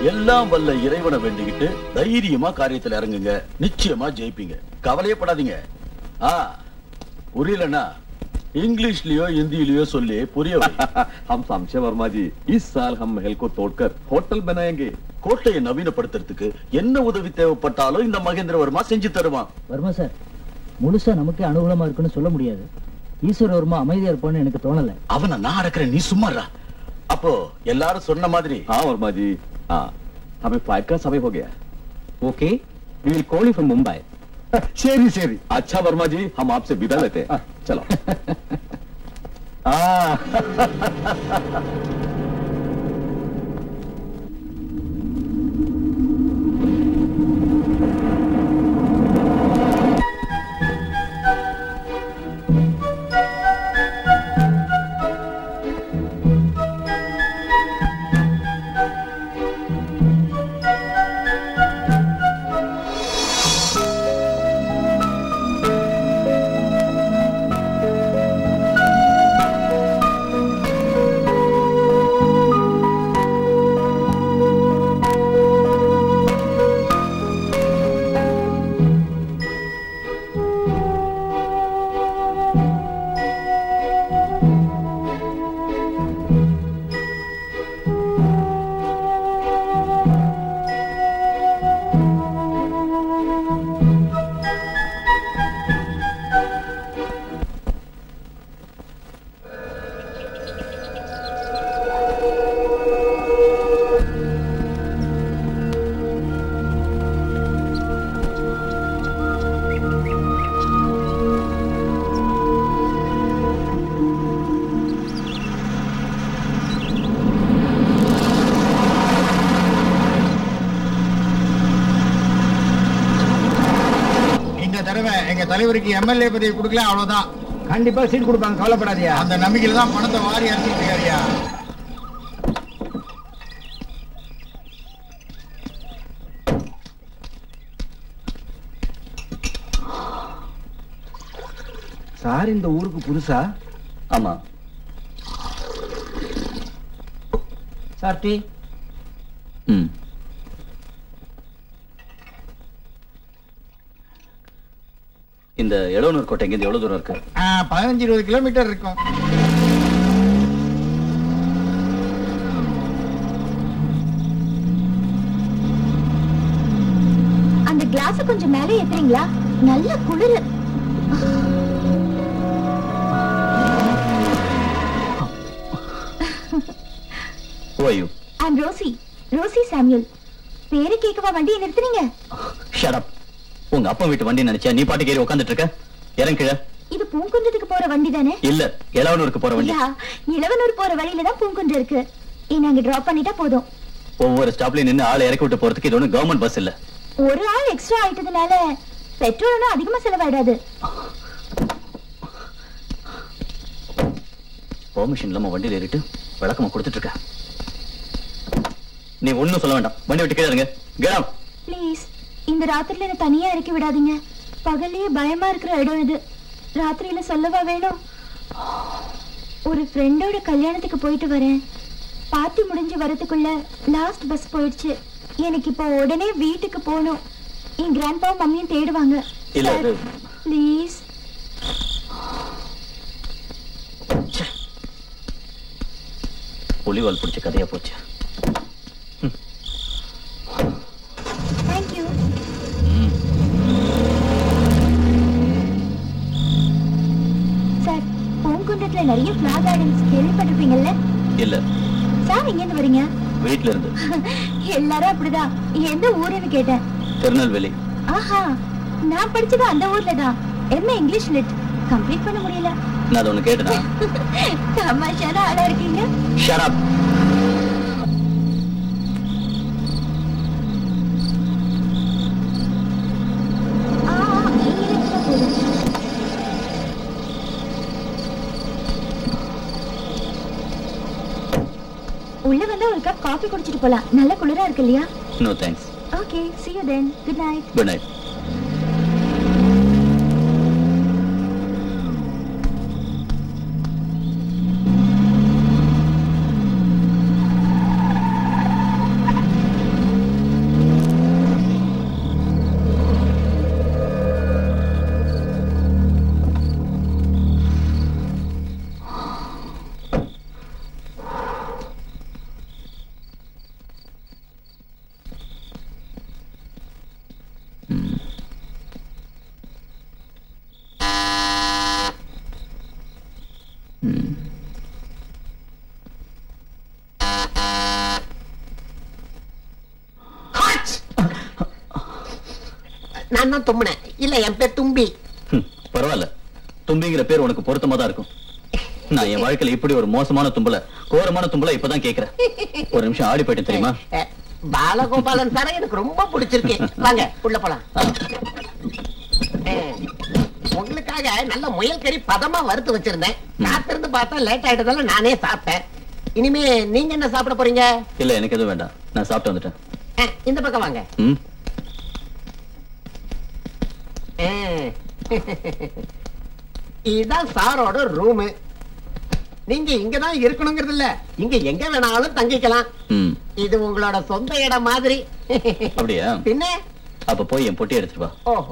எல்லாம் வல்ல இறைவனை வேண்டிக்கிட்டு தைரியமா காரியத்துல இறங்குங்க. நிச்சயமா ஜெயிப்பீங்க. கவலையப்படாதீங்க. புரியலன்னா इंग्लिशलियो हिंदीलियो சொல்லி புரிய வை. हम समझे वर्मा जी, इस साल हम महल को तोड़कर होटल बनाएंगे. கோட்டையை நவீனப்படுத்துறதுக்கு என்ன உதவி தேவைப்பட்டாலும் இந்த மகேந்திரவர்மா செஞ்சு தருவான். வர்மா சார், முழுசா நமக்கு அனுகூலமா இருக்குன்னு சொல்ல முடியாது. ஈஸ்வரவர்மா அமைதியா இருப்பான்னு எனக்கு தோணல. அவனை நான் அடக்கிறேன், நீ சும்மாறா. அப்போ எல்லாரும் சொன்ன மாதிரி. हाँ वर्मा जी, हाँ हमें फ्लाइट का समय हो गया. Okay, we will call you from Mumbai. शेरी शेरी. अच्छा वर्मा जी, हम आपसे विदा लेते हैं. चलो. தலைவருக்கு எம்எல்ஏ பதவி கொடுக்கல, அவ்வளவுதான். கண்டிப்பா சீட் கொடுப்பாங்க, கவலைப்படாதியா. அந்த நம்பிக்கையில தான் பணத்தை வாரி அடிச்சிட்டு இருக்காரியா. சார் இந்த ஊருக்கு புதுசா? ஆமா சார். டீ. இந்த எளவனூர் கோட்டை இங்க எவ்வளவு தூரம் இருக்கு? 15-20 கிலோமீட்டர் இருக்கும். அந்த கிளாஸ் கொஞ்சம் மேலே ஏத்துறீங்களா? நல்ல குளிர். Who are you? I'm Rosie. Rosie Samuel. பேரு கேட்கவா வண்டியை நிறுத்துறீங்க? Shut up. உங்க அப்பா வீட்டு வண்டி நினைச்சா நீ பாட்டு கேறி உட்கார்ந்துட்டு இருக்க. இறங்கு. இது பூங்குன்றத்துக்கு போற வண்டி தானே? இல்ல, இளவனூருக்கு போற வண்டி. இளவனூர் போற வழியில தான் பூங்குன்று இருக்கு. நாங்க டிராப் பண்ணிட்டா போதும். ஒவ்வொரு ஸ்டாப்லயும் நின்னு ஆளை இறக்கி விட்டு போறதுக்கு இது ஒன்னும் கவர்மெண்ட் பஸ் இல்ல. ஒரு ஆள் எக்ஸ்ட்ரா ஆயிட்டதுனால பெட்ரோலும் அதிகமா செலவாயிடாது. பெர்மிஷன் இல்லாம வண்டியில ஏறிட்டு விளக்கமா கொடுத்துட்டு இருக்க. நீ ஒண்ணும் சொல்ல வேண்டாம், வண்டி விட்டு கீழே இருங்க. Get out please. இந்த ராத்திரில என்ன தனியா இறக்கி விடாதீங்க. பகல்லையே பயமா இருக்கிற இடம் இது. ராத்திரியில சொல்லவா வேணும்? ஒரு ஃப்ரெண்டோட கல்யாணத்துக்கு போயிட்டு வரேன். பார்ட்டி முடிஞ்சு வரதுக்குள்ள லாஸ்ட் பஸ் போயிடுச்சு. எனக்கு இப்போ உடனே வீட்டுக்கு போகணும். என் கிராண்ட்பாவும் மம்மியும் தேடுவாங்க. ப்ளீஸ். புலிவால் பிடிச்ச கதையா போச்சு. தேங்க்யூ. சார், பூங்குன்றத்துல நிறைய ஃபிளார் கார்டன்ஸ் கேள்விப்பட்டிருப்பீங்கல்ல? இல்ல. சார் எங்க இருந்து வரீங்க? வீட்ல இருந்து. எல்லாரும் அப்படிதான். எந்த ஊருன்னு கேட்டேன். திருநெல்வேலி. ஆஹா, நான் படிச்சது அந்த ஊர்ல தான். எம்ஏ இங்கிலீஷ் லிட் கம்ப்ளீட் பண்ண முடியல. நான் ஒன்னு கேட்டேனா? தமாஷான ஆளா இருக்கீங்க. Shut up. உள்ள வந்து ஒரு கப் காபி குடிச்சிட்டு போலாம். நல்ல குளிரா இருக்கு இல்லையா? No thanks. Okay, see you then. Good night. Good night. நான் தான் தும்பினேன். இல்ல என் பேர் தும்பி. பரவாயில்ல, தும்பிங்கிற பேர் உனக்கு பொருத்தமா தான் இருக்கும். நான் என் வாழ்க்கையில இப்படி ஒரு மோசமான தும்பல, கோரமான தும்பல இப்பதான் கேக்குறேன். ஒரு நிமிஷம் ஆடி போயிட்டேன் தெரியுமா? பாலகோபாலன் சார எனக்கு ரொம்ப பிடிச்சிருக்கு. வாங்க உள்ள போலாம். உங்களுக்காக நல்ல முயல் கறி பதமா வறுத்து வச்சிருந்தேன். காத்திருந்து பார்த்தா லேட் ஆயிட்டதால நானே சாப்பிட்டேன். இனிமே நீங்க என்ன சாப்பிட போறீங்க? இல்ல, எனக்கு எதுவும் வேண்டாம், நான் சாப்பிட்டு வந்துட்டேன். இந்த பக்கம் வாங்க. இதுதான் சாரோட ரூம். நீங்க இங்கதான் இருக்கணுங்கிறது இல்ல, இங்க எங்க வேணாலும் தங்கிக்கலாம். இது உங்களோட சொந்த இடம் மாதிரி. அப்படியா? பின்ன அப்ப போய் என் பொட்டி எடுத்துட்டு வா. ஓஹோ.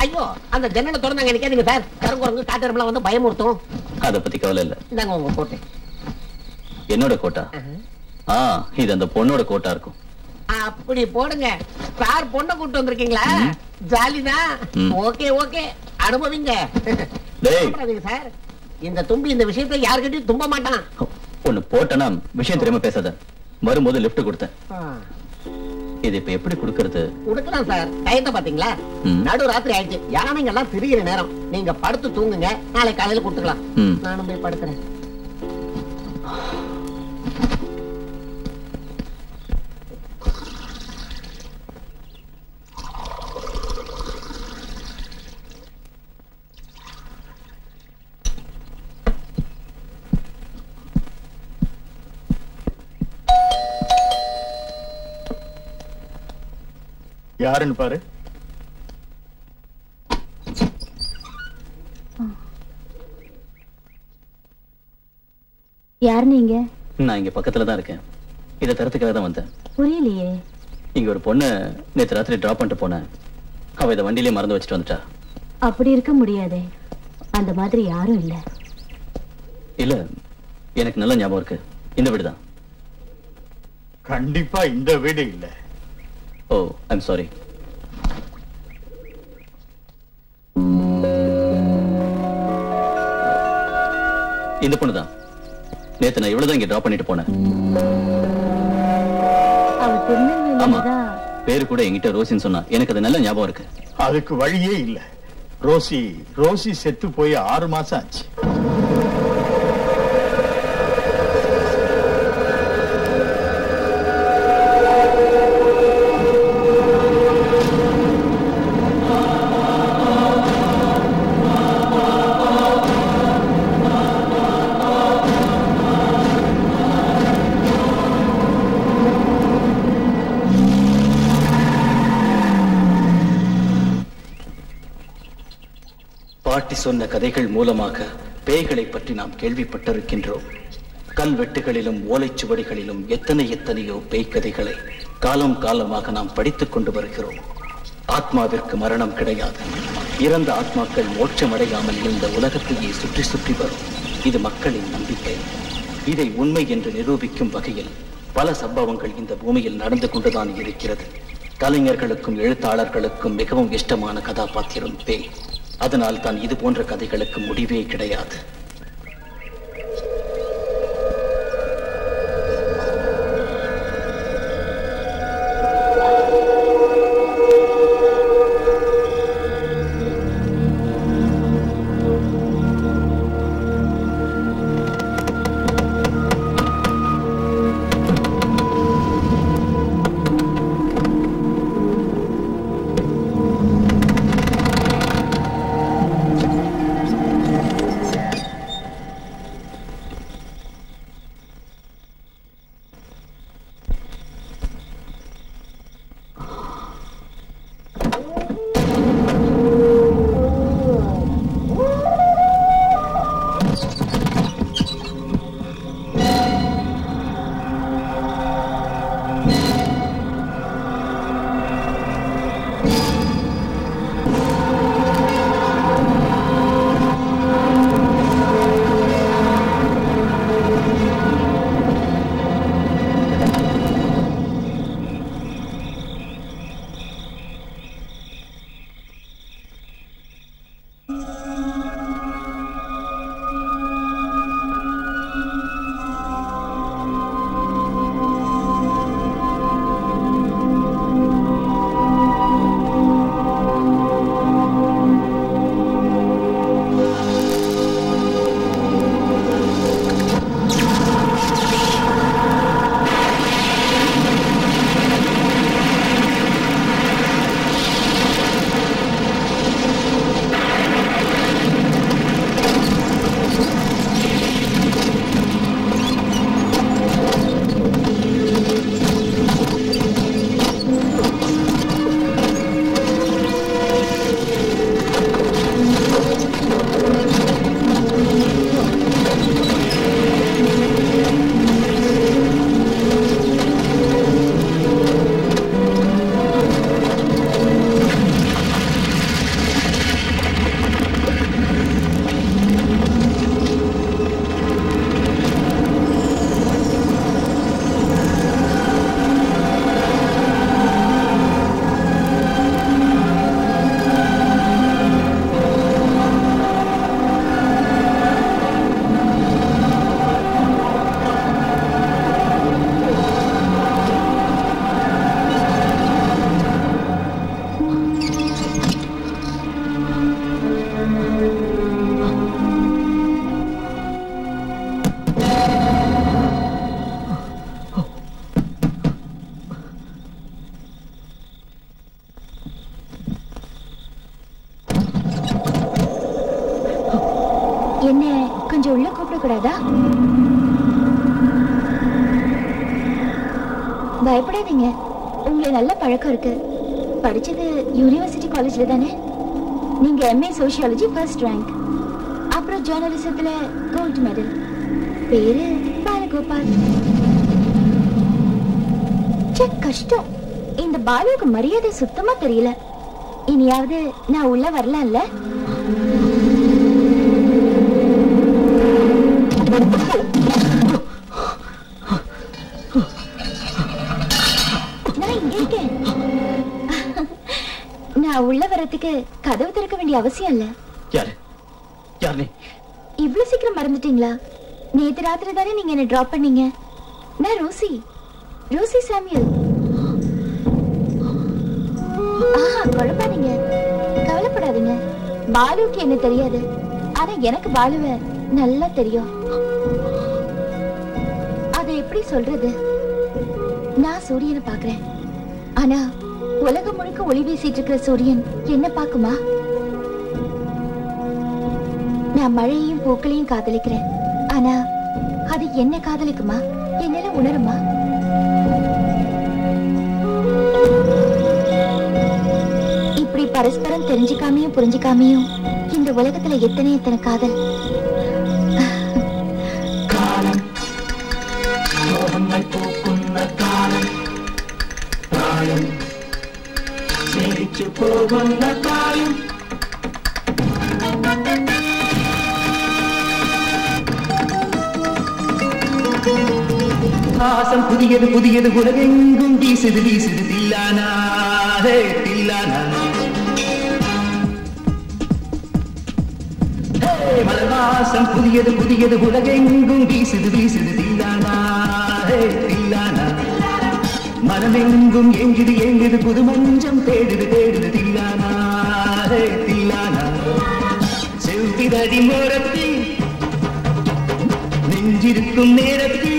ஐயோ, அந்த ஜன்னலை திறந்தாங்க நிக்காதீங்க சார். கருங்குரங்கு காட்டெருமெல்லாம் வந்து பயமுறுத்தும். அத பத்தி கவலை இல்ல. இந்தாங்க உங்க கோட்டை. என்னோட கோட்டா? இது அந்த பொண்ணோட கோட்டா இருக்கும். அப்படி போடுங்க சார். பொண்ணை கூட்டு வந்திருக்கீங்களா? ஜாலிதான். ஓகே ஓகே, அனுபவிங்க சார். இந்த தும்பி இந்த விஷயத்தை யாருக்கிட்டையும் தும்ப மாட்டான். ஒண்ணு போட்டனா விஷயம் தெரியாம பேசாத. வரும்போது லிப்ட் கொடுத்தேன். இது இப்ப எப்படி கொடுக்கறது? கொடுக்கலாம் சார். டயத்தை பாத்தீங்களா? நடு ராத்திரி ஆயிடுச்சு. யானைங்க எல்லாம் திரிகிற நேரம். நீங்க படுத்து தூங்குங்க, நாளை காலையில கொடுத்துக்கலாம். நானும் போய் படுக்கிறேன். யாருன்னு பாரு. யாரு நீங்க? நான் இங்க பக்கத்துல தான் இருக்கேன். இதை தரத்துக்காக தான் வந்தேன். புரியலையே. இங்க ஒரு பொண்ணு நேத்து ராத்திரி டிராப் பண்ணிட்டு போனேன். அவ இதை வண்டியிலே மறந்து வச்சுட்டு வந்துட்டா. அப்படி இருக்க முடியாதே, அந்த மாதிரி யாரும் இல்ல. இல்ல, எனக்கு நல்ல ஞாபகம் இருக்கு. இந்த வீடுதான். கண்டிப்பா இந்த வீடு இல்ல. ஓ, ஐம் சாரி. இந்த பொண்ணுதான். நேத்து நான் இவ்வளவுதான் இங்க டிராப் பண்ணிட்டு போனேன். ஆமா, பேரு கூட என்கிட்ட ரோசின்னு சொன்னா. எனக்கு அது நல்ல ஞாபகம் இருக்கு. அதுக்கு வழியே இல்ல. ரோசி செத்து போய் 6 மாசம் ஆச்சு. பாட்டி சொன்ன கதைகள் மூலமாக பேய்களை பற்றி நாம் கேள்விப்பட்டிருக்கின்றோம். கல்வெட்டுகளிலும் ஓலைச்சுவடிகளிலும் எத்தனையோ பேய் கதைகளை காலம் காலமாக நாம் படித்துக் கொண்டு வருகிறோம். ஆத்மாவிற்கு மரணம் கிடையாது. இறந்த ஆத்மாக்கள் மோட்சமடையாமல் இந்த உலகத்தையே சுற்றி சுற்றி வரும். இது மக்களின் நம்பிக்கை. இதை உண்மை என்று நிரூபிக்கும் வகையில் பல சம்பவங்கள் இந்த பூமியில் நடந்து கொண்டுதான் இருக்கிறது. கலைஞர்களுக்கும் எழுத்தாளர்களுக்கும் மிகவும் இஷ்டமான கதாபாத்திரம் பேய். அதனால் தான் இது போன்ற கதைகளுக்கு முடிவே கிடையாது. கொஞ்சம் உள்ள கூப்பிடக்கூடாதா? பயப்படாதீங்க, உங்களுக்கு நல்ல பழக்கம் இருக்கு. படிச்சது யூனிவர்சிட்டி காலேஜ்ல தானே? நீங்க MA சோசியாலஜி ஃபர்ஸ்ட் ரேங்க், அப்புறம் ஜேர்னலிசத்துல கோல்டு மெடல். பேரு பாலகோபால். கஷ்டம், இந்த பாலுவுக்கு மரியாதை சுத்தமா தெரியல. இனியாவது நான் உள்ள வரலாம்ல? நான் இங்க இருக்கேன். நான் உள்ள வரதுக்கு கதவு திறக்க வேண்டிய அவசியம் இல்ல. யாரு யாரு? இவ்வளவு சீக்கிரம் மறந்துட்டீங்களா? நேத்து ராத்திரி தானே நீங்க என்ன டிராப் பண்ணீங்க. நான் ரோசி, ரோசி சாமியல். குழப்பாதீங்க, கவலைப்படாதீங்க. பாலுவுக்கு என்ன தெரியாது, ஆனா எனக்கு பாலுவ நல்லா தெரியும். அதை எப்படி சொல்றது? நான் சூரியனை பாக்குறேன், ஆனா உலகம் முழுக்க ஒளி வீசிட்டு இருக்கிற சூரியன் என்ன பாக்குமா? நான் மழையையும் பூக்களையும் காதலிக்கிறேன், ஆனா அது என்ன காதலிக்குமா? என்னால உணருமா? இப்படி பரஸ்பரம் தெரிஞ்சுக்காமையும் புரிஞ்சுக்காமையும் இந்த உலகத்துல எத்தனை எத்தனை காதல். காலம் மோகங்கள் போக்குన్న காலம், காயம் சேரிச்சு போகுన్న காயம். ஆசம் புதியது புதியது உலகெங்கும் வீசுது வீசுது தில்லானா தில்லானா. மலர்வாசம் புதியது புதியது உலகெங்கும் வீசுது வீசுது தில்லானா தில்லானா. மனமெங்கும் எங்குது எங்குது புது மஞ்சம் தேடுது தேடுது தில்லானா தில்லானா. செவ்விதடி மோரத்தில் நெஞ்சிருக்கும் நேரத்தில்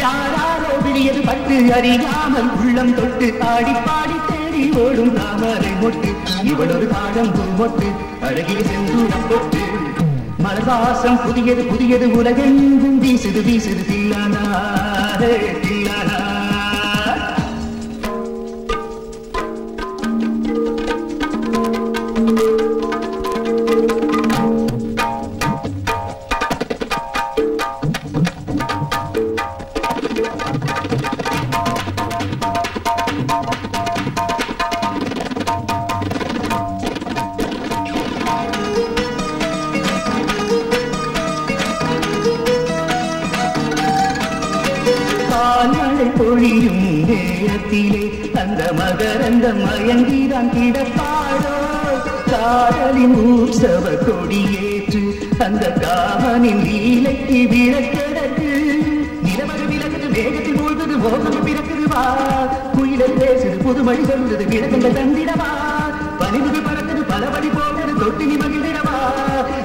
யாராரோ விடியது பட்டு அறியாமல் உள்ளம் தொட்டு ஆடி பாடி தேடி ஓடும் தாமரை மொட்டு. இவள் ஒரு தாழம்பூ மொட்டு, அழகிய செந்தூரம் பொட்டு. மலர்வாசம் புதியது புதியது உலகெங்கும் வீசுது வீசுது தில்லானா தில்லானா. பொழியும் நேரத்திலே அந்த மகரந்த மயங்கிதான் கிடப்பாடோ. காதலின் உற்சவ கொடியேற்று அந்த காமனின் லீலைக்கு விளக்கெடுத்து. நிலமது விலகுது வேகத்தில் மூழ்குது மோகம் பிறக்குது வா. குயிலை பேசுது புதுமொழி சொல்லுது விளக்கங்கள் தந்திடவா. பனிமுது பறக்குது பலபடி போகுது தொட்டினி மகிழ்ந்திடவா.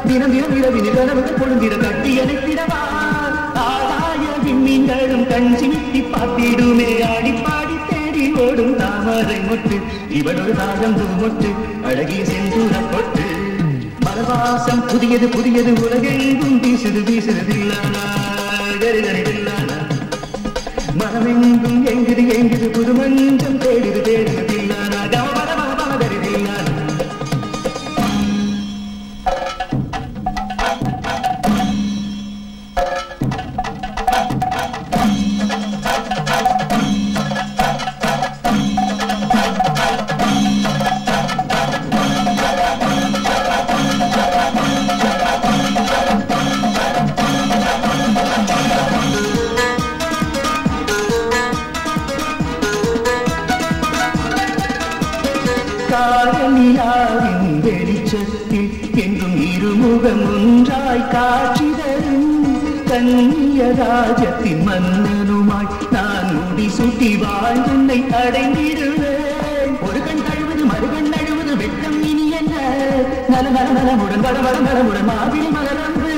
தினம் தினம் இரவினில் கனவுகள் பொழுந்திட கட்டி அணைத்திடவா. நீங்களும் கஞ்சி மிட்டி பார்த்திடுமே ஆடி பாடி தேடி ஓடும் தாமரை மொட்டு. இவள் ஒரு தாழம்பூ மொட்டு, அழகிய செந்தூரம் பொட்டு. மலர்வாசம் புதியது புதியது உலகெங்கும் வீசுது வீசுது தில்லானா தில்லானா. மனமெங்கும் எங்குது எங்குது புது மஞ்சம் தேடுது தேடுது தில்லானா கமபரமபரதரி தில்லானா. காரணியாவின் வெளிச்சத்தில் என்றும் இருமுகம் ஒன்றாய் காட்சி தரும். கன்னியராஜத்தின் மன்னனுமாய் நான் முடி சுட்டி வாழ்ந்தென்னை அடைந்திடுவேன். ஒரு கண் கழுவது மறுகண் அழுவது வெட்கம் இனி என்ன. நல நல நலமுடன் வளவள நலமுடன் மாதிரி மலரந்து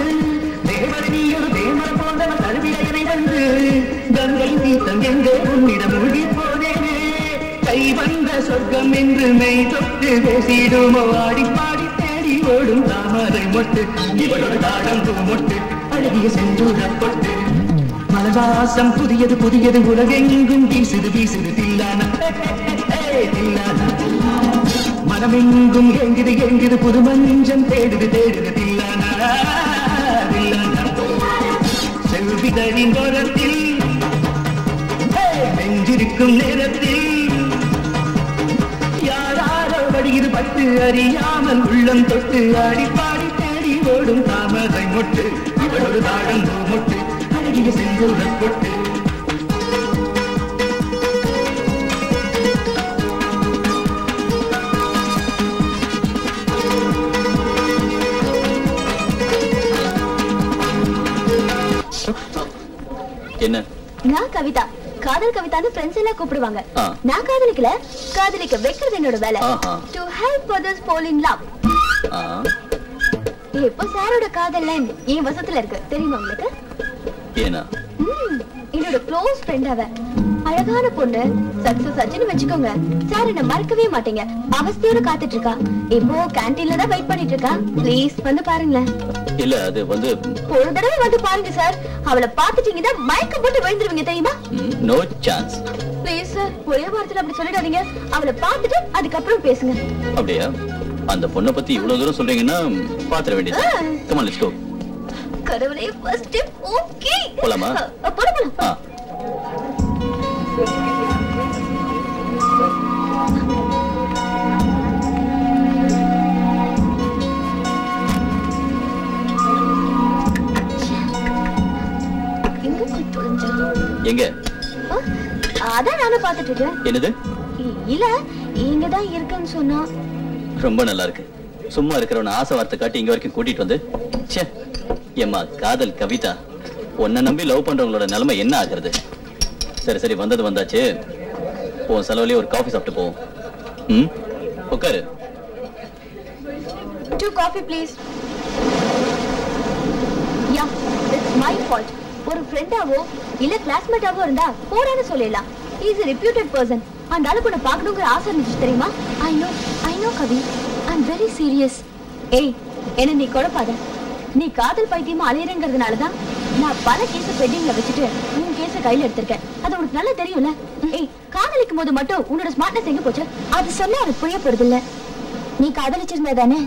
தேவரை நீ ஒரு தேமர் போன்றவன் தழுவிடையனை வந்து கங்கை தீர்த்தம் எங்கே உன்னிடம் மூழ்கி போனேனே. கை வந்த சொர்க்கம் என்று மெய் தொட்டு பேசிடுமோ ஆடி பாடி தேடி ஓடும் தாமரை மொட்டு இவளோட தாழம்பூ மொட்டு அழகிய செந்தூர பொட்டு மலவாசம் புதியது புதியது உலகெங்கும் வீசுது வீசுது தில்லானா தில்லானா மனமெங்கும் எங்குது எங்குது புது மஞ்சம் தேடுது தேடுது தில்லானா தில்லானா செல்விதழின் ஓரத்தில் நெஞ்சிருக்கும் நேரத்தில் யாராரோ வடிகிது பட்டு அறியாமல் உள்ளம் தொட்டு ஆடி பாடி தேடி ஓடும் தாமரை மொட்டு இவளோடு தாழம்பூ மொட்டு அழகிய செந்தூர பொட்டு என்ன? நான் கவிதா. காதல் கவிதான்னு ஃப்ரெண்ட்ஸ் எல்லாம் கூப்பிடுவாங்க. நான் காதலிக்கல, காதலிக்க வைக்கிறது என்னோட வேலை. To help others fall in love. இப்போ சாரோட காதல் லைன் என் வசத்துல இருக்கு, தெரியுமா உங்களுக்கு? ஏனா என்னோட க்ளோஸ் ஃப்ரெண்ட் அவ. அழகான பொண்ணு, சக்சஸ் ஆச்சுன்னு வச்சுக்கோங்க. சார் என்ன மறக்கவே மாட்டீங்க. அவஸ்தையோட காத்துட்டு இருக்கா. இப்போ கேண்டீன்ல தான் வெயிட் பண்ணிட்டு இருக்கா. ப்ளீஸ் வந்து பாருங்களேன். இல்ல அது வந்து ஒரு தடவை வந்து பாருங்க சார். அவளை பாத்துட்டீங்கன்னா மயக்கம் போட்டு விழுந்துருவீங்க, தெரியுமா? No chance. ப்ளீஸ் சார், ஒரே வார்த்தையில அப்படி சொல்லிடாதீங்க. அவளை பாத்துட்டு அதுக்கப்புறம் பேசுங்க. அப்படியா? அந்த பொண்ணை பத்தி இவ்வளவு தூரம் சொல்றீங்கன்னா பாத்திர வேண்டியது. Come on, let's go. கடவுளே, ஃபர்ஸ்ட் ஸ்டெப் ஓகே. போலாமா? போலாம். எங்க? அதான் நானும் பாத்துட்டு இருக்கேன். என்னது? இல்ல, இங்கதான் இருக்குன்னு சொன்னா. ரொம்ப நல்லா இருக்கு. சும்மா இருக்கிறவன ஆசை வார்த்தை காட்டி இங்க வரைக்கும் கூட்டிட்டு வந்து. ச்சே, ஏம்மா காதல் கவிதா, உன்னை நம்பி லவ் பண்றவங்களோட நிலைமை என்ன ஆகுறது? சரி சரி, வந்தது வந்தாச்சு. உன் செலவுலயே ஒரு காஃபி சாப்பிட்டு போவோம். உட்காரு. 2 coffee please. Yeah, it's my fault. ஒரு ஃப்ரெண்டாவோ இல்ல கிளாஸ்மேட்டாவோ இருந்தா போறான்னு சொல்லலாம். He is a reputed person. அந்த ஆளு கூட பார்க்கணுங்கிற ஆசை இருந்துச்சு, தெரியுமா? I know Kavi. I'm very serious. ஏய், என்ன நீ குழப்பாத. நீ காதல் பைத்தியமா அலையறங்கிறதுனாலதான் நான் பல கேஸ பெண்டிங்ல வச்சுட்டு உன் கேஸ கையில எடுத்திருக்கேன். அது உனக்கு நல்லா தெரியும்ல. ஏய், காதலிக்கும் போது மட்டும் உன்னோட ஸ்மார்ட்னஸ் எங்க போச்சு? அது சொன்னா அது புரிய போறது இல்ல. நீ காதலிச்சிருந்தா தானே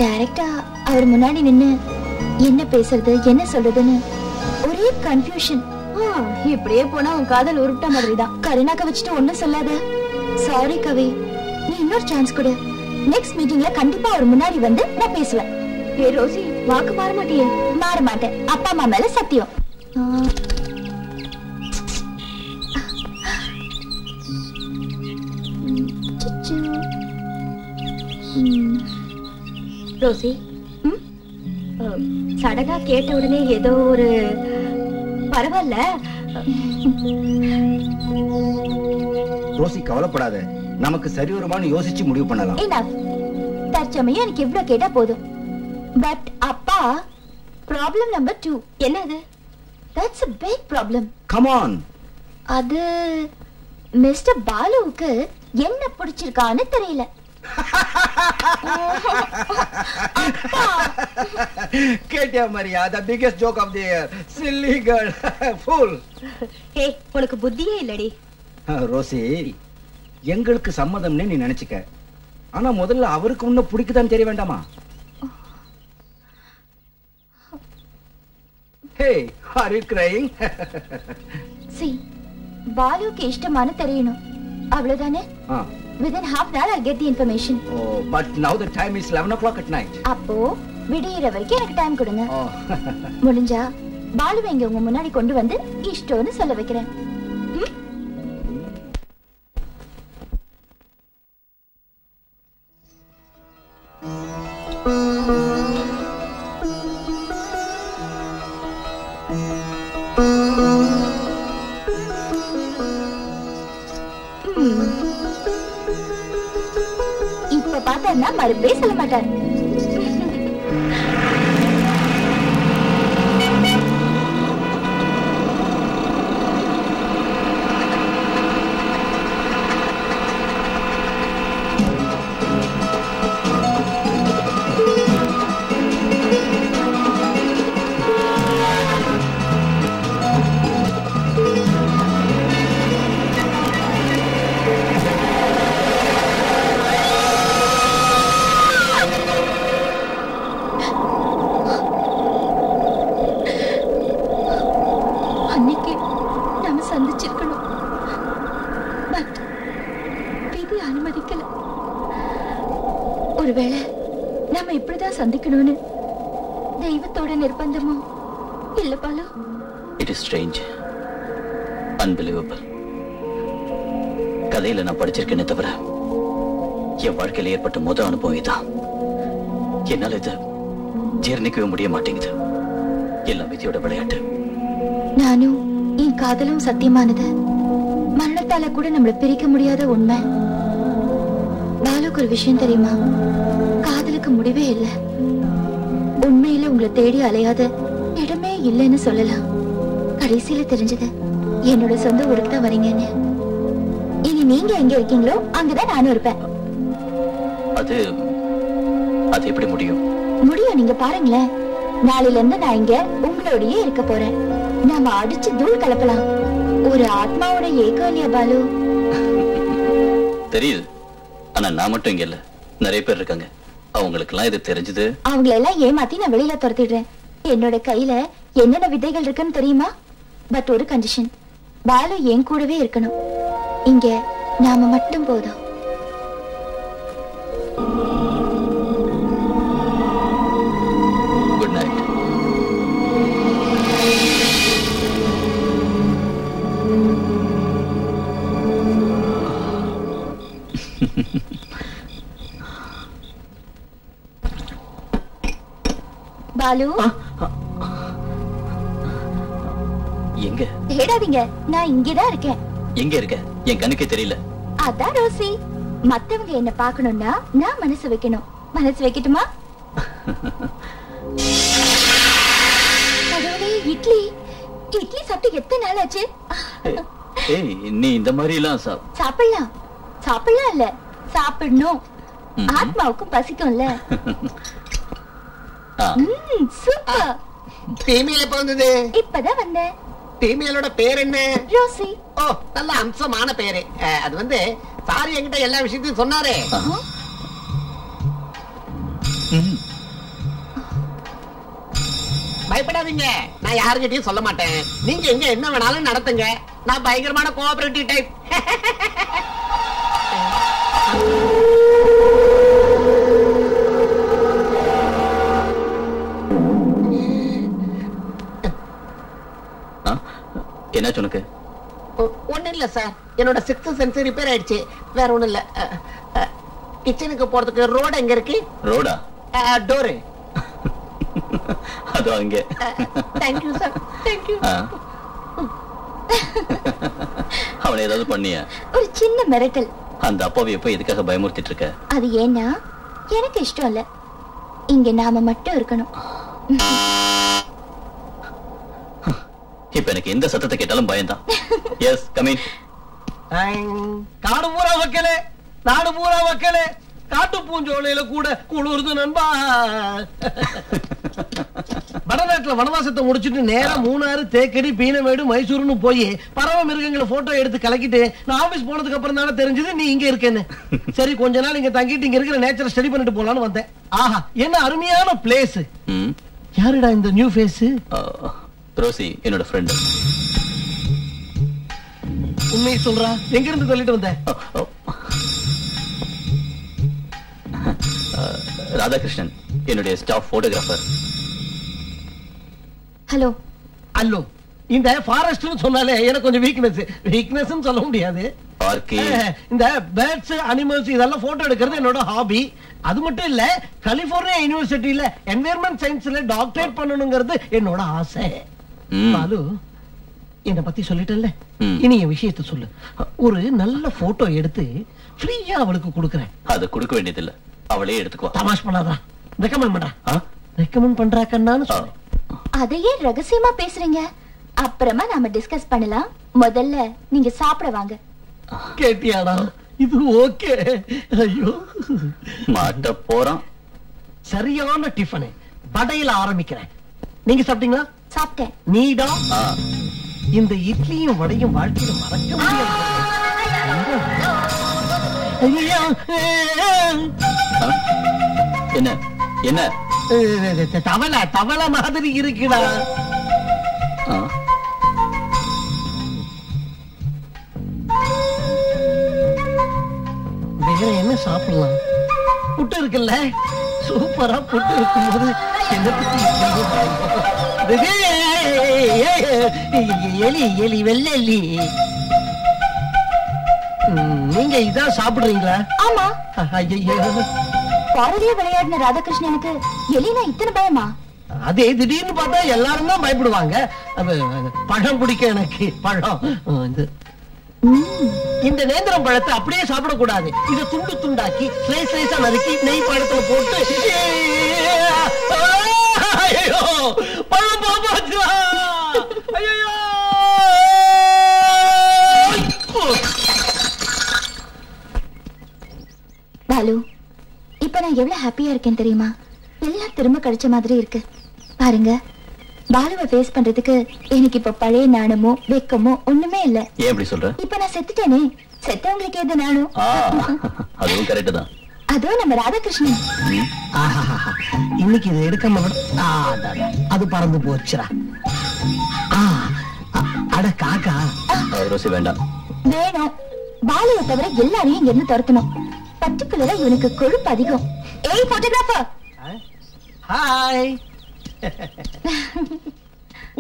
டைரக்டா அவர் முன்னாடி நின்னு என்ன பேசுறது என்ன சொல்றதுன்னு ஒரே கன்ஃபியூஷன். இப்படியே போனா உன் காதல் உருப்பிட்ட மாதிரிதான். கருணாக்க வச்சுட்டு ஒண்ணும் சொல்லாத. சாரி கவி, நீ இன்னொரு சான்ஸ் கொடு. நெக்ஸ்ட் மீட்டிங்ல கண்டிப்பா அவர் முன்னாடி வந்து நான் பேசுவேன். ஏ ரோசி, வாக்கு மாற மாட்டியே? மாற மாட்டேன். அப்பா அம்மா மேல சத்தியம். ரோசி, சடங்கா கேட்ட உடனே ஏதோ ஒரு பரவாயில்ல. ரோசி கவலைப்படாத, நமக்கு சரி வருமானு யோசிச்சு முடிவு பண்ணலாம். தற்சமயம் எனக்கு இவ்வளவு கேட்டா போதும். பட் அப்பா, ப்ராப்ளம் நம்பர் 2. என்னது? That's a big problem. Come on. அது மிஸ்டர் பாலுவுக்கு என்ன பிடிச்சிருக்கான்னு தெரியல. கேட்டியா Maria? The biggest joke of the year. Silly girl. Fool. ஏய், உனக்கு புத்தியே இல்லடி. ரோசி, எங்களுக்கு சம்மதம்னே நீ நினைச்சுக்க. ஆனா முதல்ல அவருக்கு உன்ன பிடிக்குதான்னு தெரிய வேண்டாமா? Hey, are you crying? See, பாலுவுக்கு இஷ்டமான தெரியணும், அவ்வளவுதானே? Within half an hour I'll get the information. Oh, but now the time is 11 o'clock at night. அப்போ விடியற வரைக்கும் எனக்கு டைம் கொடுங்க. முடிஞ்சா பாலுவை இங்க உங்க முன்னாடி கொண்டு வந்து இஷ்டம்னு சொல்ல வைக்கிறேன். இப்ப பார்த்தா மறுபடியும் சொல்ல மாட்டார். ஒருவேளை நாம இப்படிதான் சந்திக்கணும்னு தெய்வத்தோட நிர்பந்தமோ இல்ல Balu? It is strange, unbelievable. கதையில நான் படிச்சிருக்கேனே தவிர என் வாழ்க்கையில ஏற்பட்ட முதல் அனுபவம் இதான். என்னால இது ஜீர்ணிக்கவே முடிய மாட்டேங்குது. எல்லாம் விதியோட விளையாட்டு. நானும் என் காதலும் சத்தியமானது. மரணத்தால கூட நம்மள பிரிக்க முடியாத உண்மை. பாலுக்கு ஒரு விஷயம் தெரியுமா? காதலுக்கு முடிவே இல்லை. உண்மையில உங்களை தேடி அலையாத இடமே இல்லைன்னு சொல்லலாம். கடைசியில தெரிஞ்சது என்னோட சொந்த ஊருக்கு தான் வரீங்கன்னு. இனி நீங்க எங்க இருக்கீங்களோ அங்கதான் நானும் இருப்பேன். அது அது எப்படி முடியும்? முடியும், நீங்க பாருங்களேன். நாளையில இருந்து நான் இங்க உங்களோடயே இருக்க போறேன். நாம அடிச்சு தூள் கலப்பலாம். ஒரு ஆத்மாவோட ஏக்கம் இல்லையா பாலு? தெரியுது. ஆனா நான் மட்டும் இங்க இல்ல, நிறைய பேர் இருக்காங்க. அவங்களுக்கு எல்லாம் இது தெரிஞ்சது. அவங்களை எல்லாம் ஏமாத்தி நான் வெளியில துரத்திடுறேன். என்னோட கையில என்னென்ன விதைகள் இருக்குன்னு தெரியுமா? பட் ஒரு கண்டிஷன், பாலு என் கூடவே இருக்கணும். இங்க நாம மட்டும் போதும். Good night. பாலு, எங்க தேடாதீங்க, நான் இங்கதான் இருக்கேன். எங்க இருக்க? என் கண்ணுக்கே தெரியல. அதான் ரோசி, மத்தவங்க என்ன பார்க்கணும்னா நான் மனசு வைக்கணும். மனசு வைக்கட்டுமா? கடவுளே, இட்லி இட்லி சாப்பிட்டு எத்தனை நாள் ஆச்சு? ஏய், நீ இந்த மாதிரி எல்லாம் சாப்பிடலாம். சாப்பிடலாம் இல்ல, சாப்பிடணும். ஆத்மாவுக்கும் பசிக்கும்ல. சூப்பர். ஃபீமேல் எப்ப வந்தது? இப்பதான் வந்தேன். ஃபீமேலோட பேர் என்ன? ரோசி. ஓ, நல்ல அம்சமான பேரு. அது வந்து சாரி என்கிட்ட எல்லா விஷயத்தையும் சொன்னாரே. பயப்படாதீங்க, நான் யாருக்கிட்டையும் சொல்ல மாட்டேன். நீங்க எங்க என்ன வேணாலும் நடத்துங்க. நான் பயங்கரமான கோஆபரேட்டிவ் டைப். என்ன சொன்னக்கு? ஒண்ணு இல்ல சார், என்னோட 6th சென்ஸ் ரிப்பேர் ஆயிடுச்சு. வேற ஒண்ணு இல்ல. கிச்சனுக்கு போறதுக்கு ரோடு எங்க இருக்கு? ரோடா? டோரு. அதோ அங்க. Thank you sir, thank you. அவனை ஏதாவது பண்ணியா? ஒரு சின்ன மிரட்டல். அந்த அப்பாவை எப்ப எதுக்காக பயமுறுத்திட்டு இருக்க? அது ஏன்னா எனக்கு இஷ்டம் இல்ல. இங்க நாம மட்டும் இருக்கணும். இப்ப எனக்கு எந்த சத்தத்தை கேட்டாலும் பயம்தான். Yes, come in. காடு பூரா வைக்கலே, நாடு பூரா வைக்கலே, காட்டு பூஞ்சோலையில கூட குளிர்து நண்பா. வடநாட்டுல வனவாசத்தை முடிச்சுட்டு நேரா மூணாறு, தேக்கடி, பீனமேடு, மைசூர்னு போய் பறவை மிருகங்களை போட்டோ எடுத்து கலக்கிட்டு நான் ஆபீஸ் போனதுக்கு அப்புறம் தானே தெரிஞ்சது நீ இங்க இருக்கேன்னு. சரி, கொஞ்ச நாள் இங்க தங்கிட்டு இங்க இருக்கிற நேச்சரை ஸ்டடி பண்ணிட்டு போலான்னு வந்தேன். ஆஹா, என்ன அருமையான பிளேஸ். யாருடா இந்த நியூ ஃபேஸ்? ரோசி, என்னோட ஃப்ரெண்ட். உண்மையை சொல்றா, எங்க இருந்து சொல்லிட்டு வந்த? ராதாகிருஷ்ணன், என்னுடைய ஸ்டாஃப் போட்டோகிராஃபர். ஹலோ. அல்லோ, இந்த ஃபாரஸ்ட்னு சொன்னாலே எனக்கு கொஞ்சம் வீக்னஸ் சொல்ல முடியாது. இந்த பேர்ட்ஸ், அனிமல்ஸ் இதெல்லாம் போட்டோ எடுக்கிறது என்னோட ஹாபி. அது மட்டும் இல்ல, கலிபோர்னியா யூனிவர்சிட்டியில என்வைரன்மெண்ட் சயின்ஸ்ல டாக்டரேட் பண்ணணுங்கிறது என்னோட ஆசை. பாலு, என்ன பத்தி சொல்லிட்டேன்ல, இனி என் விஷயத்தை சொல்லு. ஒரு நல்ல போட்டோ எடுத்து ஃப்ரீயா அவளுக்கு கொடுக்கறேன். அது கொடுக்க வேண்டியதில்லை, அவளே எடுத்துக்குவா. தமாஷ் பண்ணாதா? ரெக்கமெண்ட் பண்றா. ரெக்கமெண்ட் பண்றா கண்ணான்னு சொல்லு. அதையே ரகசியமா பேசுறீங்க. அப்புறமா நாம டிஸ்கஸ் பண்ணலாம். முதல்ல நீங்க சாப்பிட வாங்க. கேட்டியாடா? இது ஓகே. ஐயோ, மாட்ட போறான். சரியான டிஃபன். வடையில ஆரம்பிக்கிறேன். நீங்க சாப்பிட்டீங்களா? சாப்பிட்டேன். நீடா? இந்த இட்லியும் வடையும் வாழ்க்கையில மறக்க முடியாது. என்ன என்ன தவளை மாதிரி இருக்குடா. வேற என்ன சாப்பிடலாம்? புட்டு இருக்குல்ல, சூப்பரா புட்டு இருக்கும்போது என்ன பத்தி எலி எலி வெள்ளை எலி. நீங்க இதான் சாப்பிடுறீங்களா? ஆமா. ஐயோ, பாரதிய விளையாடின ராதாகிருஷ்ணனுக்கு எலினா இத்தனை பயமா? அதே திடீர்னு பார்த்தா எல்லாரும் தான் பயப்படுவாங்க. பழம் பிடிக்க எனக்கு பழம். இந்த நேந்திரம் பழத்தை அப்படியே சாப்பிடக்கூடாது. இதை துண்டு துண்டாக்கி ஸ்லைஸ் ஸ்லைஸா நறுக்கி நெய் பழத்துல போட்டு பழம் பாப்பாச்சுவா. ஐயோ, பாலு, இப்ப நான் எவ்வளவு ஹாப்பியா இருக்கேன் தெரியுமா? எல்லாம் திரும்ப கிடைச்ச மாதிரி இருக்கு. பாருங்க, பாலுவை ஃபேஸ் பண்றதுக்கு எனக்கு இப்ப பழைய நாணமோ வெக்கமோ ஒண்ணுமே இல்ல. ஏன் இப்படி சொல்ற? இப்ப நான் செத்துட்டேனே, செத்தவங்களுக்கு எது நானும். அதுவும் கரெக்ட் தான். அதுவும் நம்ம ராதாகிருஷ்ணன். இன்னைக்கு இது எடுக்காம அது பறந்து போச்சுரா. அட காக்கா, ரோசி வேண்டாம். வேணும். பாலுவை தவிர எல்லாரையும் இங்க இருந்து துரத்தணும். பர்டிகுலரா இவனுக்கு கொழுப்பு அதிகம். ஏய் போட்டோகிராஃபர். ஹாய்.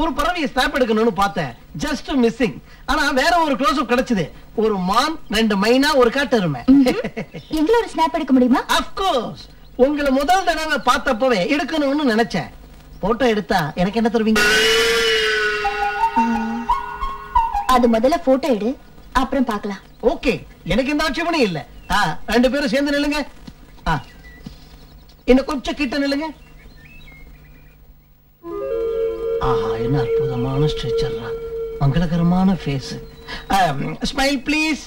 ஒரு பறவையை ஸ்னாப் எடுக்கணும்னு பார்த்தேன், ஜஸ்ட் மிஸ்ஸிங். ஆனா வேற ஒரு க்ளோஸ் அப் கிடைச்சது. ஒரு மான், 2 மைனா, ஒரு காட்டெருமை. எங்களை ஒரு ஸ்னாப் எடுக்க முடியுமா? Of course. உங்களை முதல் தடவை பார்த்தப்பவே எடுக்கணும்னு நினைச்சேன். போட்டோ எடுத்தா எனக்கு என்ன தருவீங்க? அது முதல்ல போட்டோ எடு, அப்புறம் பார்க்கலாம். ஓகே, எனக்கு இந்த ஆட்சேபனையும் இல்ல. 2 பேரும் சேர்ந்து நில்லுங்க. இன்னும் கொஞ்சம் கிட்ட நில்லுங்க. ஆஹா, என்ன அற்புதமான ஸ்ட்ரெச்சர்ரா, மங்களகரமான ஃபேஸ். Smile please.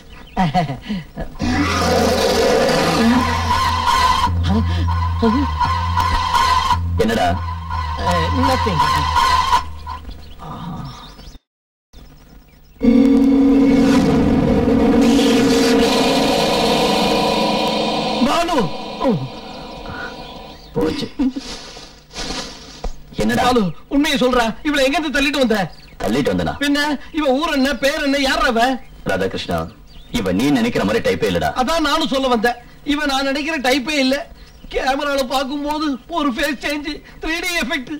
என்னடா? நத்திங். பாலு போச்சு. என்னடா? பாலு, உண்மையை சொல்றா, இவளை எங்க இருந்து தள்ளிட்டு வந்த? தள்ளிட்டு வந்தனா? பின்ன இவ ஊர் என்ன, பேர் என்ன, யார் அவ? ராதாகிருஷ்ணா, இவ நீ நினைக்கிற மாதிரி டைப்பே இல்லடா. அதான் நானும் சொல்ல வந்தேன். இவ நான் நினைக்கிற டைப்பே இல்ல. கேமரால பாக்கும்போது ஒரு ஃபேஸ் சேஞ்ச், 3D எஃபெக்ட்.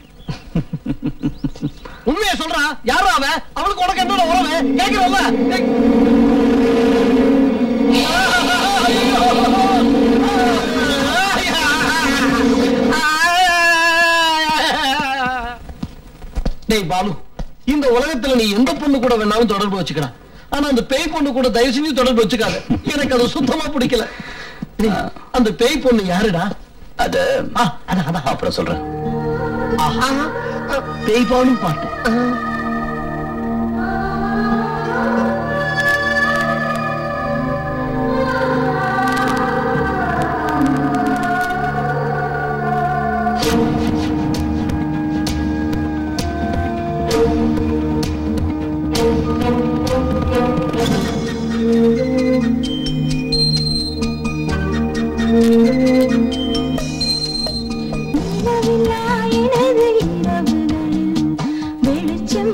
உண்மையை சொல்றா, யாரா அவ? அவளுக்கு உனக்கு என்ன உறவு? கேக்குறல்ல? டேய் பாலு, இந்த உலகத்துல நீ எந்த பொண்ணு கூட வேணாலும் தொடர்பு வச்சுக்கலாம். ஆனா அந்த பேய் பொண்ணு கூட தயவு செஞ்சு தொடர்பு வச்சுக்காத. எனக்கு அது சுத்தமா பிடிக்கல. அந்த பேய் பொண்ணு யாருடா? அது அப்புறம் சொல்றேன். பேய் பாலும் பாட்டு. வெளிச்சம்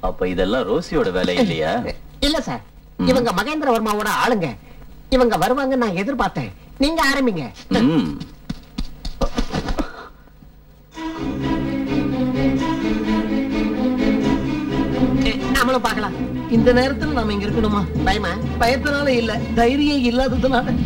அப்ப இதெல்லாம் ரோசியோட வேலை இல்லையா? இல்ல சார், இவங்க மகேந்திர வர்மாவோட ஆளுங்க. இவங்க வருவாங்க நான் எதிர்பார்த்தேன். நீங்க ஆரம்பிங்க. நம்மளும் பார்க்கலாம். இந்த நேரத்துல நாம இங்க இருக்கணுமா? பயமா? பயத்தினால இல்ல, தைரியம் இல்லாததுனால.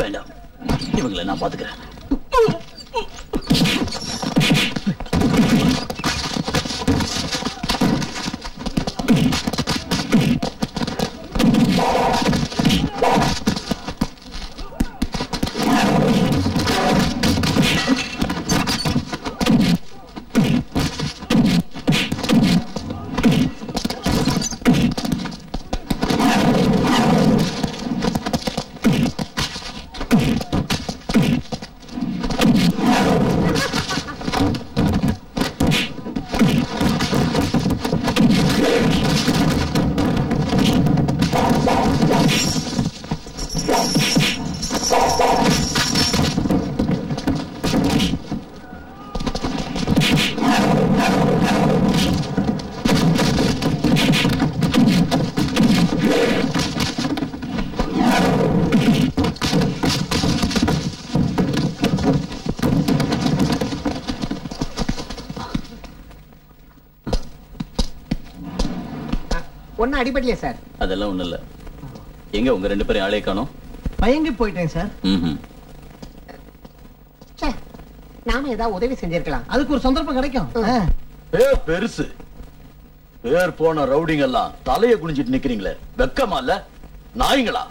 வேண்டாம், இவங்களை நான் பாத்துக்கிறேன். ஒன்னும் அடிபடலையே சார்? அதெல்லாம் ஒண்ணு இல்ல. எங்க உங்க ரெண்டு பேரும் ஆளே காணோம்? பயங்கி போயிட்டேன் சார். நாம ஏதாவது உதவி செஞ்சிருக்கலாம். அதுக்கு ஒரு சந்தர்ப்பம் கிடைக்கும். பெருசு பேர் போன ரவுடிங்க எல்லாம் தலையை குனிஞ்சிட்டு நிக்கிறீங்களே, வெக்கமா இல்ல? நாய்ங்களா?